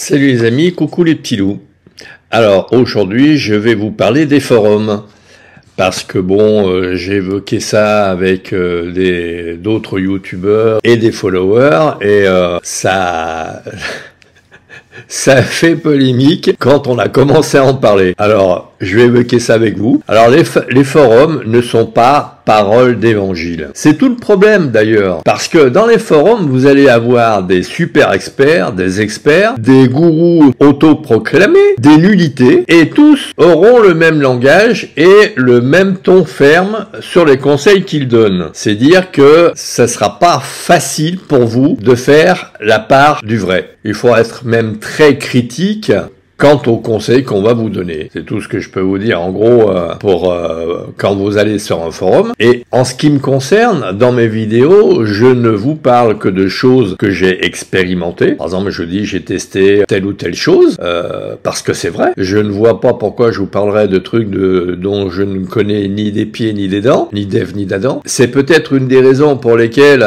Salut les amis, coucou les petits loups. Alors aujourd'hui je vais vous parler des forums. Parce que bon, j'ai évoqué ça avec d'autres youtubeurs et des followers et ça... ça a fait polémique quand on a commencé à en parler. Alors, je vais évoquer ça avec vous. Alors, les forums ne sont pas paroles d'évangile. C'est tout le problème d'ailleurs. Parce que dans les forums, vous allez avoir des super experts, des gourous autoproclamés, des nullités, et tous auront le même langage et le même ton ferme sur les conseils qu'ils donnent. C'est dire que ça sera pas facile pour vous de faire la part du vrai. Il faut être même très critique quant aux conseils qu'on va vous donner. C'est tout ce que je peux vous dire en gros pour quand vous allez sur un forum. Et en ce qui me concerne, dans mes vidéos, je ne vous parle que de choses que j'ai expérimentées. Par exemple, je dis j'ai testé telle ou telle chose, parce que c'est vrai. Je ne vois pas pourquoi je vous parlerais de trucs dont je ne connais ni des pieds ni des dents, ni d'Ève ni d'Adam. C'est peut-être une des raisons pour lesquelles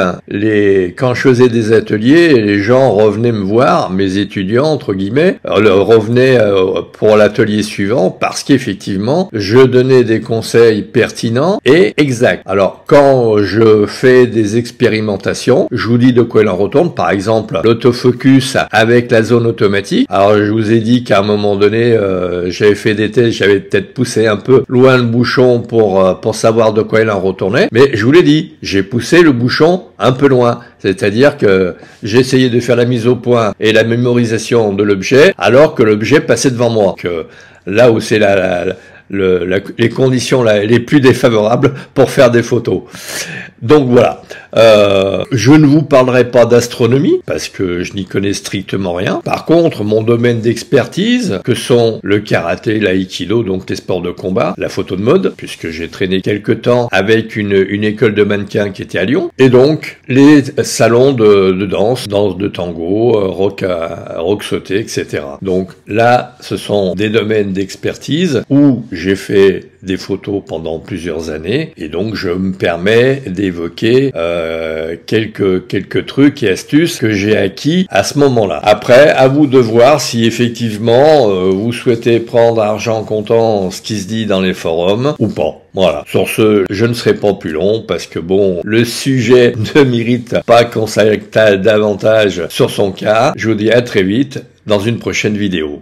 quand je faisais des ateliers, les gens revenaient me voir, mes étudiants entre guillemets, revenaient pour l'atelier suivant parce qu'effectivement je donnais des conseils pertinents et exacts. Alors quand je fais des expérimentations, je vous dis de quoi il en retourne. Par exemple l'autofocus avec la zone automatique. Alors je vous ai dit qu'à un moment donné j'avais fait des tests, j'avais peut-être poussé un peu loin le bouchon pour savoir de quoi il en retournait, mais je vous l'ai dit, j'ai poussé le bouchon un peu loin. C'est-à-dire que j'ai essayé de faire la mise au point et la mémorisation de l'objet alors que l'objet passait devant moi. Que là où c'est les conditions les plus défavorables pour faire des photos. Donc voilà. Je ne vous parlerai pas d'astronomie parce que je n'y connais strictement rien. Par contre, mon domaine d'expertise, que sont le karaté, l'aïkido, donc les sports de combat, la photo de mode, puisque j'ai traîné quelque temps avec une école de mannequins qui était à Lyon, et donc les salons de danse de tango, rock sauté, etc. Donc là, ce sont des domaines d'expertise où j'ai fait des photos pendant plusieurs années et donc je me permets d'évoquer quelques trucs et astuces que j'ai acquis à ce moment-là. Après, à vous de voir si effectivement vous souhaitez prendre argent comptant ce qui se dit dans les forums ou pas. Voilà. Sur ce, je ne serai pas plus long parce que bon, le sujet ne mérite pas qu'on s'attale davantage sur son cas. Je vous dis à très vite dans une prochaine vidéo.